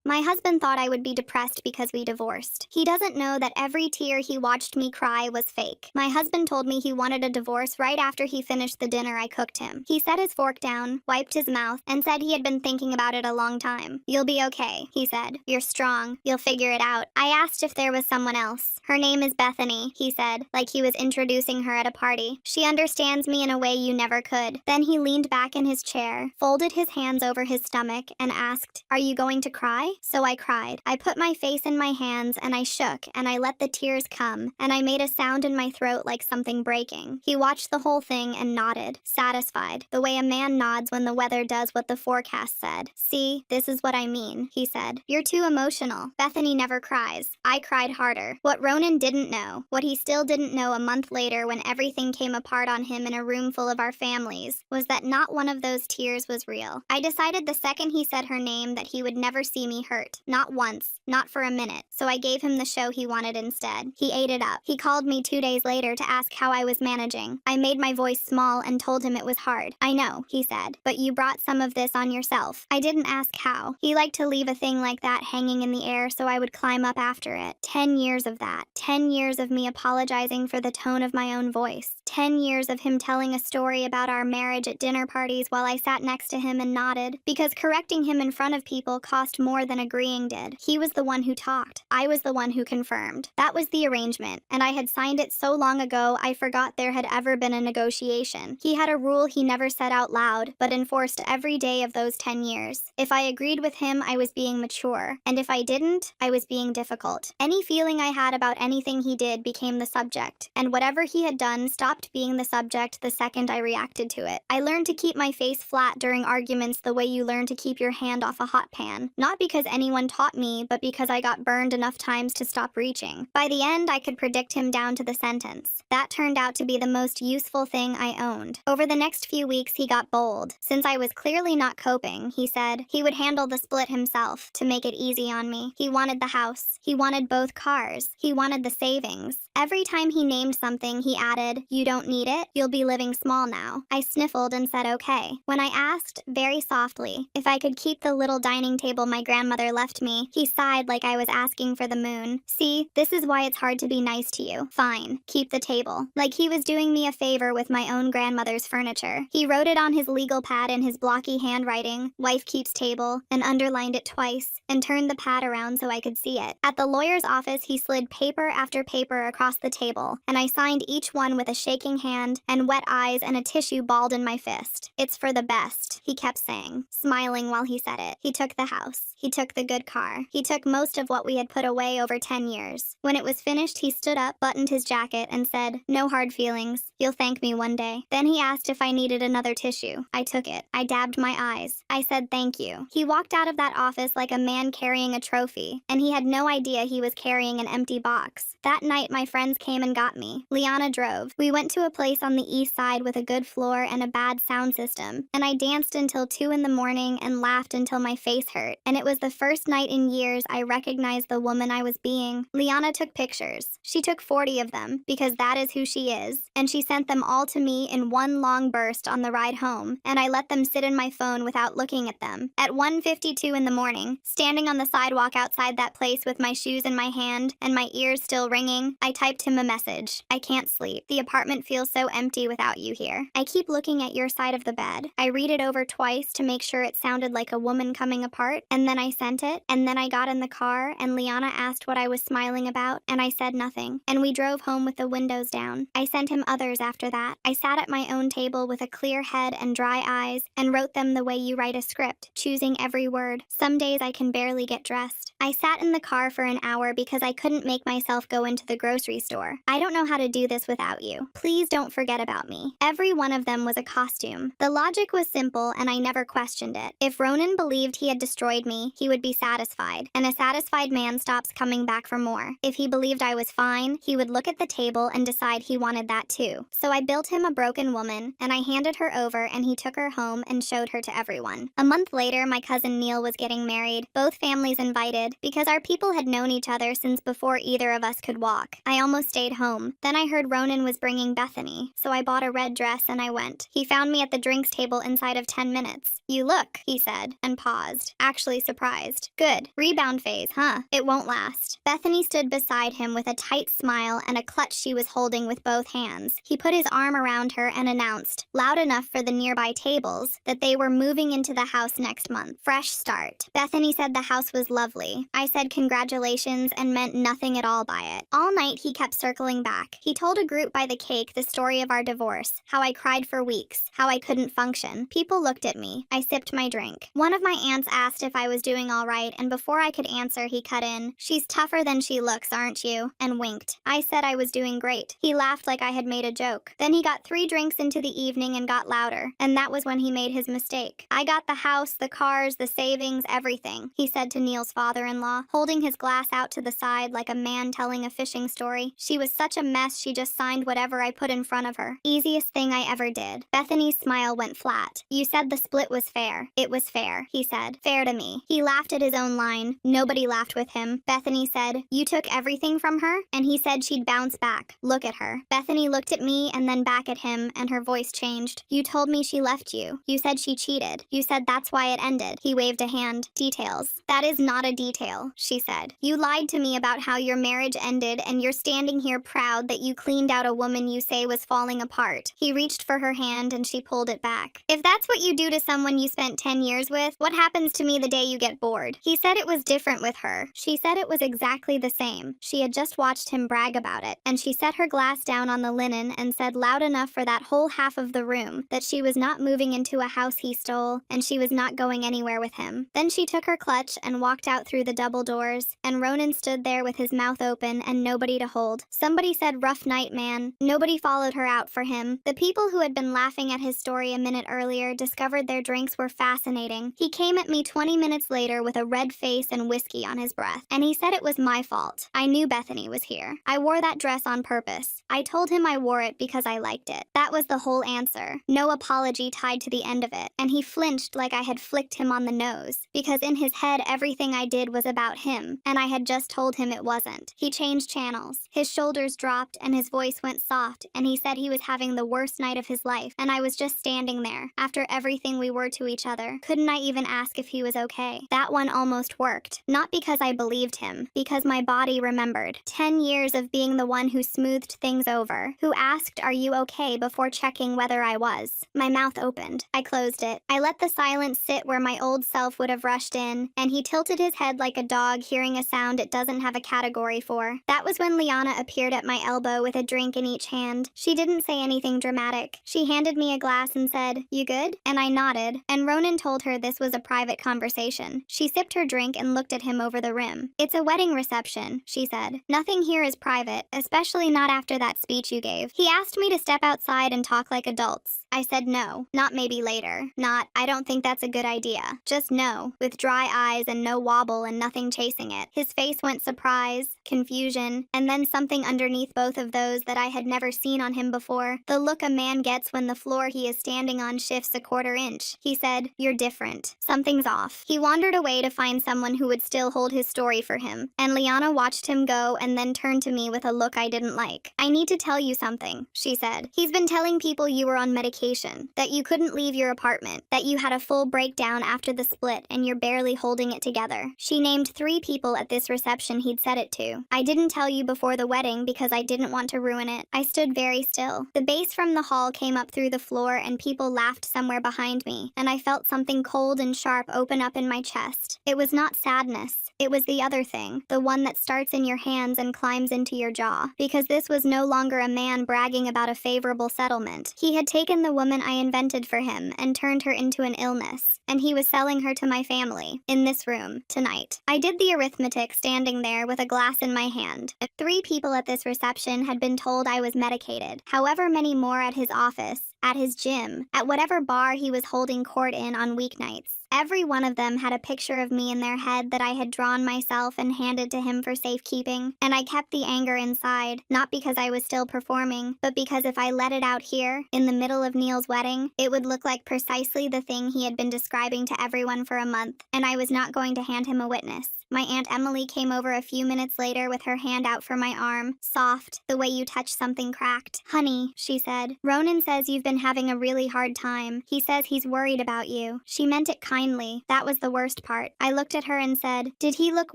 My husband thought I would be depressed because we divorced. He doesn't know that every tear he watched me cry was fake. My husband told me he wanted a divorce right after he finished the dinner I cooked him. He set his fork down, wiped his mouth, and said he had been thinking about it a long time. "You'll be okay," he said. "You're strong. You'll figure it out." I asked if there was someone else. "Her name is Bethany," he said, like he was introducing her at a party. "She understands me in a way you never could." Then he leaned back in his chair, folded his hands over his stomach, and asked, "Are you going to cry?" So I cried. I put my face in my hands, and I shook, and I let the tears come, and I made a sound in my throat like something breaking. He watched the whole thing and nodded, satisfied, the way a man nods when the weather does what the forecast said. "See, this is what I mean," he said. "You're too emotional. Bethany never cries." I cried harder. What Ronan didn't know, what he still didn't know a month later when everything came apart on him in a room full of our families, was that not one of those tears was real. I decided the second he said her name that he would never see me hurt. Not once. Not for a minute. So I gave him the show he wanted instead. He ate it up. He called me 2 days later to ask how I was managing. I made my voice small and told him it was hard. "I know," he said, "but you brought some of this on yourself." I didn't ask how. He liked to leave a thing like that hanging in the air so I would climb up after it. 10 years of that. 10 years of me apologizing for the tone of my own voice. 10 years of him telling a story about our marriage at dinner parties while I sat next to him and nodded. Because correcting him in front of people cost more than agreeing did. He was the one who talked. I was the one who confirmed. That was the arrangement, and I had signed it so long ago I forgot there had ever been a negotiation. He had a rule he never said out loud, but enforced every day of those 10 years. If I agreed with him, I was being mature, and if I didn't, I was being difficult. Any feeling I had about anything he did became the subject, and whatever he had done stopped being the subject the second I reacted to it. I learned to keep my face flat during arguments the way you learn to keep your hand off a hot pan, not because anyone taught me, but because I got burned enough times to stop reaching. By the end, I could predict him down to the sentence. That turned out to be the most useful thing I owned. Over the next few weeks, he got bold. Since I was clearly not coping, he said, he would handle the split himself to make it easy on me. He wanted the house. He wanted both cars. He wanted the savings. Every time he named something, he added, "You don't need it. You'll be living small now." I sniffled and said okay. When I asked, very softly, if I could keep the little dining table my grandmother left me, he sighed like I was asking for the moon. "See, this is why it's hard to be nice to you. Fine, keep the table." Like he was doing me a favor with my own grandmother's furniture. He wrote it on his legal pad in his blocky handwriting, "Wife keeps table," and underlined it twice, and turned the pad around so I could see it. At the lawyer's office, he slid paper after paper across the table, and I signed each one with a shaking hand and wet eyes and a tissue balled in my fist. "It's for the best," he kept saying, smiling while he said it. He took the house. He took the good car. He took most of what we had put away over 10 years. When it was finished, he stood up, buttoned his jacket, and said, "No hard feelings. You'll thank me one day." Then he asked if I needed another tissue. I took it. I dabbed my eyes. I said thank you. He walked out of that office like a man carrying a trophy, and he had no idea he was carrying an empty box. That night, my friends came and got me. Liana drove. We went to a place on the east side with a good floor and a bad sound system, and I danced until 2 in the morning and laughed until my face hurt, and it was the first night in years I recognized the woman I was being. Liana took pictures. She took 40 of them, because that is who she is, and she sent them all to me in one long burst on the ride home, and I let them sit in my phone without looking at them. At 1:52 in the morning, standing on the sidewalk outside that place with my shoes in my hand and my ears still ringing, I typed him a message. "I can't sleep. The apartment feels so empty without you here. I keep looking at your side of the bed." I read it over twice to make sure it sounded like a woman coming apart, and then I sent it, and then I got in the car, and Liana asked what I was smiling about, and I said nothing, and we drove home with the windows down. I sent him others after that. I sat at my own table with a clear head and dry eyes, and wrote them the way you write a script, choosing every word. Some days I can barely get dressed. I sat in the car for an hour because I couldn't make myself go into the grocery store. I don't know how to do this without you. Please don't forget about me. Every one of them was a costume. The logic was simple, and I never questioned it. If Ronan believed he had destroyed me, he would be satisfied, and a satisfied man stops coming back for more. If he believed I was fine, he would look at the table and decide he wanted that too. So I built him a broken woman, and I handed her over, and he took her home and showed her to everyone. A month later, my cousin Neil was getting married, both families invited, because our people had known each other since before either of us could walk. I almost stayed home. Then I heard Ronan was bringing Bethany, so I bought a red dress and I went. He found me at the drinks table inside of 10 10 minutes. You look, he said, and paused, actually surprised. Good. Rebound phase, huh? It won't last. Bethany stood beside him with a tight smile and a clutch she was holding with both hands. He put his arm around her and announced, loud enough for the nearby tables, that they were moving into the house next month. Fresh start. Bethany said the house was lovely. I said congratulations and meant nothing at all by it. All night he kept circling back. He told a group by the cake the story of our divorce, how I cried for weeks, how I couldn't function. People looked at me. I sipped my drink. One of my aunts asked if I was doing all right, and before I could answer, he cut in, "She's tougher than she looks, aren't you?" and winked. I said I was doing great. He laughed like I had made a joke. Then he got 3 drinks into the evening and got louder, and that was when he made his mistake. "I got the house, the cars, the savings, everything," he said to Neil's father-in-law, holding his glass out to the side like a man telling a fishing story. "She was such a mess she just signed whatever I put in front of her. Easiest thing I ever did." Bethany's smile went flat. "You said the split was fair." "It was fair," he said. "Fair to me." He laughed at his own line. Nobody laughed with him. Bethany said, "You took everything from her?" And he said she'd bounce back. Look at her. Bethany looked at me and then back at him, and her voice changed. "You told me she left you. You said she cheated. You said that's why it ended." He waved a hand. "Details." "That is not a detail," she said. "You lied to me about how your marriage ended, and you're standing here proud that you cleaned out a woman you say was falling apart." He reached for her hand and she pulled it back. "If that's what you do to someone you spent 10 years with, what happens to me the day you get bored?" He said it was different with her. She said it was exactly the same. She had just watched him brag about it, and she set her glass down on the linen and said loud enough for that whole half of the room that she was not moving into a house he stole, and she was not going anywhere with him. Then she took her clutch and walked out through the double doors, and Ronan stood there with his mouth open and nobody to hold. Somebody said, "Rough night, man." Nobody followed her out for him. The people who had been laughing at his story a minute earlier discovered their drinks were fascinating. He came at me 20 minutes later with a red face and whiskey on his breath, and he said it was my fault. I knew Bethany was here. I wore that dress on purpose. I told him I wore it because I liked it. That was the whole answer. No apology tied to the end of it. And he flinched like I had flicked him on the nose, because in his head everything I did was about him, and I had just told him it wasn't. He changed channels. His shoulders dropped and his voice went soft, and he said he was having the worst night of his life, and I was just standing there, after everything we were to each other. Couldn't I even ask if he was okay? That one almost worked. Not because I believed him, because my body remembered. 10 years of being the one who smoothed things over, who asked, "Are you okay?" before checking whether I was. My mouth opened. I closed it. I let the silence sit where my old self would have rushed in, and he tilted his head like a dog hearing a sound it doesn't have a category for. That was when Liana appeared at my elbow with a drink in each hand. She didn't say anything dramatic. She handed me a glass and said, "You good?" And I nodded, and Ronan told her this was a private conversation. She sipped her drink and looked at him over the rim. "It's a wedding reception," she said. "Nothing here is private, especially not after that speech you gave." He asked me to step outside and talk like adults. I said no, not maybe later, not I don't think that's a good idea, just no, with dry eyes and no wobble and nothing chasing it. His face went surprise, confusion, and then something underneath both of those that I had never seen on him before, the look a man gets when the floor he is standing on shifts a quarter inch. He said, "You're different. Something's off." He wandered away to find someone who would still hold his story for him, and Liana watched him go and then turned to me with a look I didn't like. "I need to tell you something," she said. "He's been telling people you were on medication, that you couldn't leave your apartment, that you had a full breakdown after the split and you're barely holding it together." She named 3 people at this reception he'd said it to. "I didn't tell you before the wedding because I didn't want to ruin it." I stood very still. The bass from the hall came up through the floor and people laughed somewhere behind me, and I felt something cold and sharp open up in my chest. It was not sadness. It was the other thing, the one that starts in your hands and climbs into your jaw. Because this was no longer a man bragging about a favorable settlement. He had taken the woman I invented for him and turned her into an illness, and he was selling her to my family, in this room, tonight. I did the arithmetic standing there with a glass in my hand. 3 people at this reception had been told I was medicated, however many more at his office, at his gym, at whatever bar he was holding court in on weeknights. Every one of them had a picture of me in their head that I had drawn myself and handed to him for safekeeping, and I kept the anger inside, not because I was still performing, but because if I let it out here, in the middle of Neil's wedding, it would look like precisely the thing he had been describing to everyone for a month, and I was not going to hand him a witness. My Aunt Emily came over a few minutes later with her hand out for my arm, soft, the way you touch something cracked. Honey, she said, Ronan says you've been having a really hard time. He says he's worried about you. She meant it kindly. That was the worst part. I looked at her and said, did he look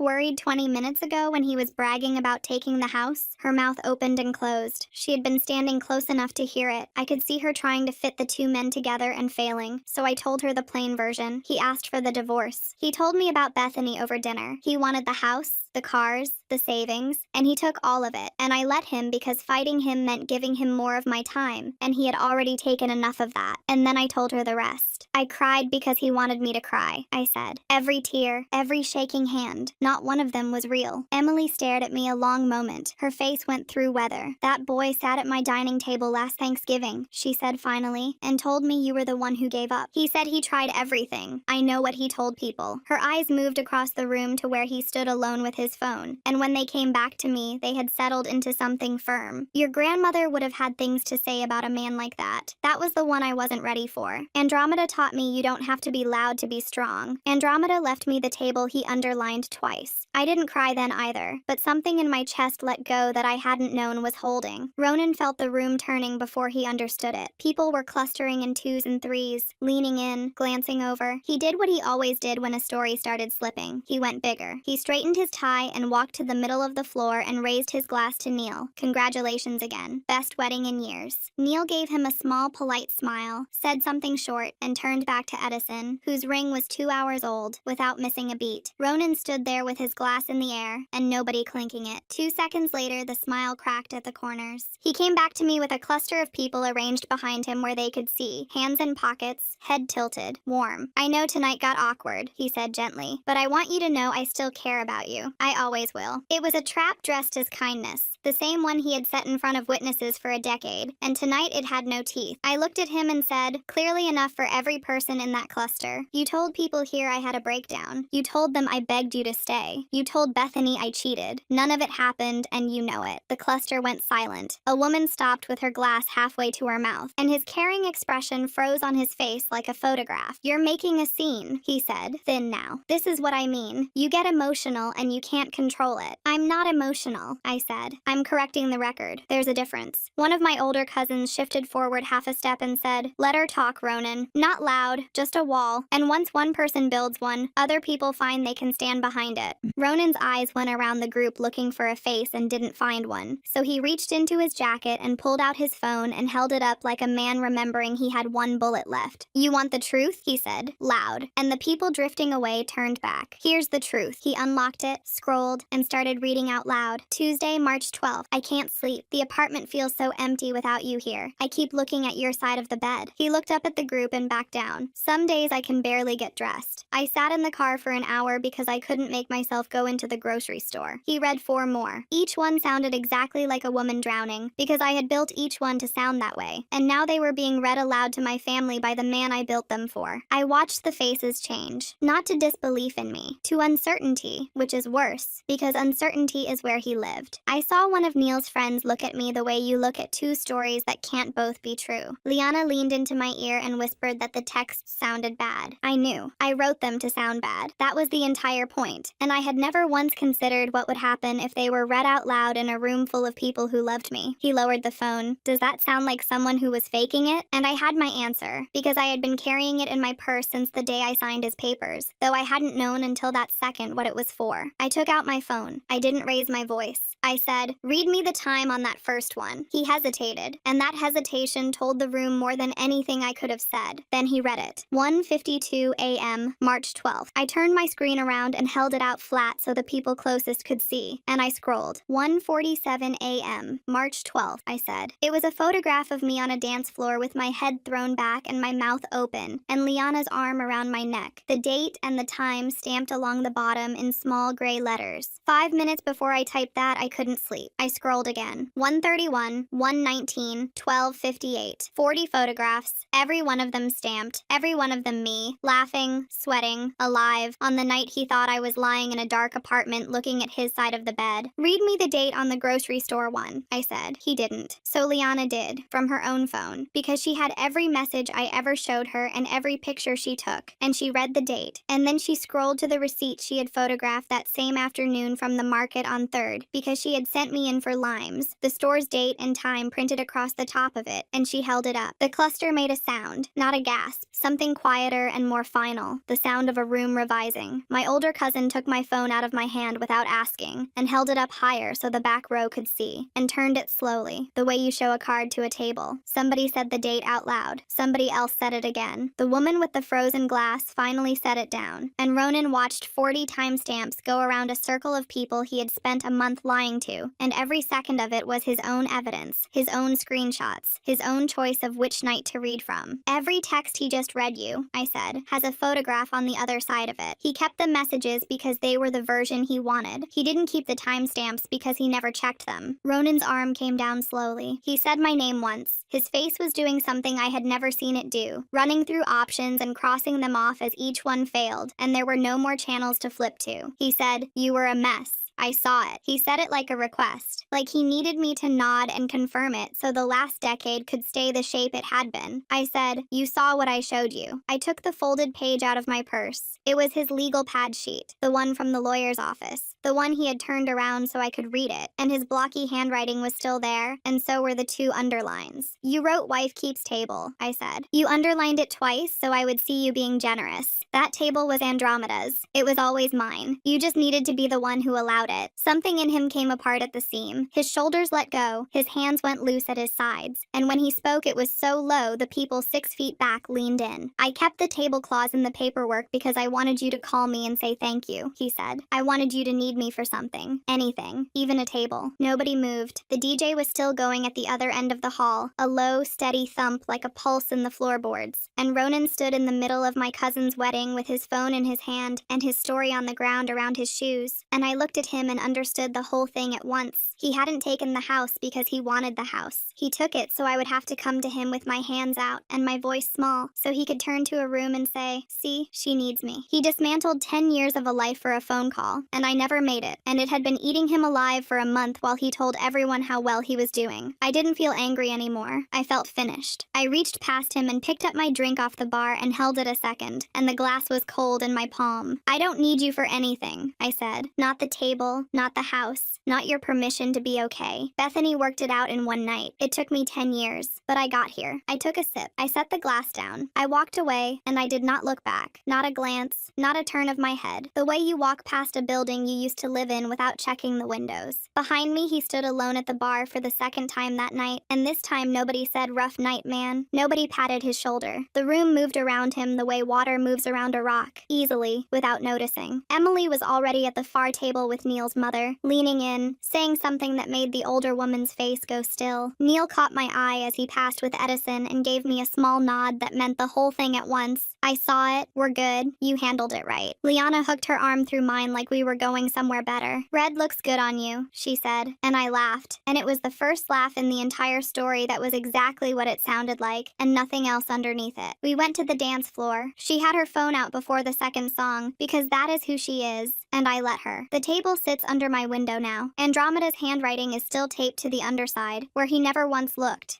worried 20 minutes ago when he was bragging about taking the house? Her mouth opened and closed. She had been standing close enough to hear it. I could see her trying to fit the two men together and failing, so I told her the plain version. He asked for the divorce. He told me about Bethany over dinner. He wanted the house, the cars, the savings, and he took all of it. And I let him because fighting him meant giving him more of my time, and he had already taken enough of that. And then I told her the rest. I cried because he wanted me to cry, I said. Every tear, every shaking hand, not one of them was real. Emily stared at me a long moment. Her face went through weather. That boy sat at my dining table last Thanksgiving, she said finally, and told me you were the one who gave up. He said he tried everything. I know what he told people. Her eyes moved across the room to where he stood alone with his phone, and when they came back to me, they had settled into something firm. Your grandmother would have had things to say about a man like that. That was the one I wasn't ready for. Andromeda taught me you don't have to be loud to be strong. Andromeda left me the table he underlined twice. I didn't cry then either, but something in my chest let go that I hadn't known was holding. Ronan felt the room turning before he understood it. People were clustering in twos and threes, leaning in, glancing over. He did what he always did when a story started slipping. He went bigger. He straightened his tie and walked to the middle of the floor and raised his glass to Neil. Congratulations again. Best wedding in years. Neil gave him a small, polite smile, said something short, and turned back to Edison, whose ring was 2 hours old, without missing a beat. Ronan stood there with his glass in the air, and nobody clinking it. 2 seconds later, the smile cracked at the corners. He came back to me with a cluster of people arranged behind him where they could see, hands in pockets, head tilted, warm. I know tonight got awkward, he said gently, but I want you to know I still care about you. I always will. It was a trap dressed as kindness, the same one he had set in front of witnesses for a decade, and tonight it had no teeth. I looked at him and said, clearly enough for every person in that cluster. You told people here I had a breakdown. You told them I begged you to stay. You told Bethany I cheated. None of it happened, and you know it. The cluster went silent. A woman stopped with her glass halfway to her mouth, and his caring expression froze on his face like a photograph. You're making a scene, he said, thin now. This is what I mean. You get emotional and you can't control it. I'm not emotional, I said. I'm correcting the record. There's a difference. One of my older cousins shifted forward half a step and said, let her talk, Ronan. Not loud, just a wall. And once one person builds one, other people find they can stand behind it. Ronan's eyes went around the group looking for a face and didn't find one. So he reached into his jacket and pulled out his phone and held it up like a man remembering he had one bullet left. You want the truth? He said, loud. And the people drifting away turned back. Here's the truth. He unlocked it, scrolled, and started reading out loud. Tuesday, March 12th. I can't sleep. The apartment feels so empty without you here. I keep looking at your side of the bed. He looked up at the group and backed down. Some days I can barely get dressed. I sat in the car for an hour because I couldn't make myself go into the grocery store. He read 4 more. Each one sounded exactly like a woman drowning, because I had built each one to sound that way, and now they were being read aloud to my family by the man I built them for. I watched the faces change, not to disbelief in me, to uncertainty, which is worse, because uncertainty is where he lived. I saw one of Neil's friends look at me the way you look at 2 stories that can't both be true. Liana leaned into my ear and whispered that the texts sounded bad. I knew. I wrote them to sound bad. That was the entire point, and I had never once considered what would happen if they were read out loud in a room full of people who loved me. He lowered the phone. Does that sound like someone who was faking it? And I had my answer, because I had been carrying it in my purse since the day I signed his papers, though I hadn't known until that second what it was for. I took out my phone. I didn't raise my voice. I said, read me the time on that first one. He hesitated, and that hesitation told the room more than anything I could have said. Then he read it. 1:52 a.m., March 12th. I turned my screen around and held it out flat so the people closest could see, and I scrolled. 1:47 a.m., March 12th, I said. It was a photograph of me on a dance floor with my head thrown back and my mouth open, and Liana's arm around my neck. The date and the time stamped along the bottom in small gray letters. 5 minutes before I typed that, I couldn't sleep. I scrolled again. 1:31, 1:19, 12:58. 40 photographs, every one of them stamped, every one of them me, laughing, sweating, alive, on the night he thought I was lying in a dark apartment looking at his side of the bed. Read me the date on the grocery store one, I said. He didn't. So Liana did, from her own phone, because she had every message I ever showed her and every picture she took, and she read the date, and then she scrolled to the receipt she had photographed that same afternoon from the market on 3rd, because she had sent me in for limes, the store's date and time printed across the top of it, and she held it up. The cluster made a sound, not a gasp, something quieter and more final, the sound of a room revising. My older cousin took my phone out of my hand without asking, and held it up higher so the back row could see, and turned it slowly, the way you show a card to a table. Somebody said the date out loud. Somebody else said it again. The woman with the frozen glass finally set it down, and Ronan watched 40 timestamps go around a circle of people he had spent a month lying to, and every second of it was his own evidence, his own screenshots, his own choice of which night to read from. Every text he just read you, I said, has a photograph on the other side of it. He kept the messages because they were the version he wanted. He didn't keep the timestamps because he never checked them. Ronan's arm came down slowly. He said my name once. His face was doing something I had never seen it do, running through options and crossing them off as each one failed, and there were no more channels to flip to. He said, "You were a mess." I saw it. He said it like a request, like he needed me to nod and confirm it so the last decade could stay the shape it had been. I said, "You saw what I showed you." I took the folded page out of my purse. It was his legal pad sheet, the one from the lawyer's office, the one he had turned around so I could read it, and his blocky handwriting was still there, and so were the 2 underlines. "You wrote wife keeps table," I said. "You underlined it twice so I would see you being generous. That table was Andromeda's. It was always mine. You just needed to be the one who allowed it." Something in him came apart at the seam. His shoulders let go, his hands went loose at his sides, and when he spoke it was so low the people 6 feet back leaned in. "I kept the table clause in the paperwork because I wanted you to call me and say thank you," he said. "I wanted you to need me for something. Anything. Even a table." Nobody moved. The DJ was still going at the other end of the hall, a low, steady thump like a pulse in the floorboards, and Ronan stood in the middle of my cousin's wedding with his phone in his hand and his story on the ground around his shoes, and I looked at him and understood the whole thing at once. He hadn't taken the house because he wanted the house. He took it so I would have to come to him with my hands out and my voice small, so he could turn to a room and say, "See, she needs me." He dismantled 10 years of a life for a phone call, and I never made it, and it had been eating him alive for a month while he told everyone how well he was doing. I didn't feel angry anymore. I felt finished. I reached past him and picked up my drink off the bar and held it a second, and the glass was cold in my palm. "I don't need you for anything," I said. "Not the table, not the house, not your permission to be okay. Bethany worked it out in one night. It took me 10 years, but I got here." I took a sip. I set the glass down. I walked away, and I did not look back. Not a glance, not a turn of my head. The way you walk past a building you used to live in without checking the windows. Behind me, he stood alone at the bar for the second time that night, and this time nobody said "rough night, man." Nobody patted his shoulder. The room moved around him the way water moves around a rock, easily, without noticing. Emily was already at the far table with Neil's mother, leaning in, saying something that made the older woman's face go still. Neil caught my eye as he passed with Edison and gave me a small nod that meant the whole thing at once. "I saw it. We're good. You handled it right." Liana hooked her arm through mine like we were going somewhere better. "Red looks good on you," she said, and I laughed. And it was the first laugh in the entire story that was exactly what it sounded like, and nothing else underneath it. We went to the dance floor. She had her phone out before the second song, because that is who she is, and I let her. The table sits under my window now. Andromeda's handwriting is still taped to the underside, where he never once looked.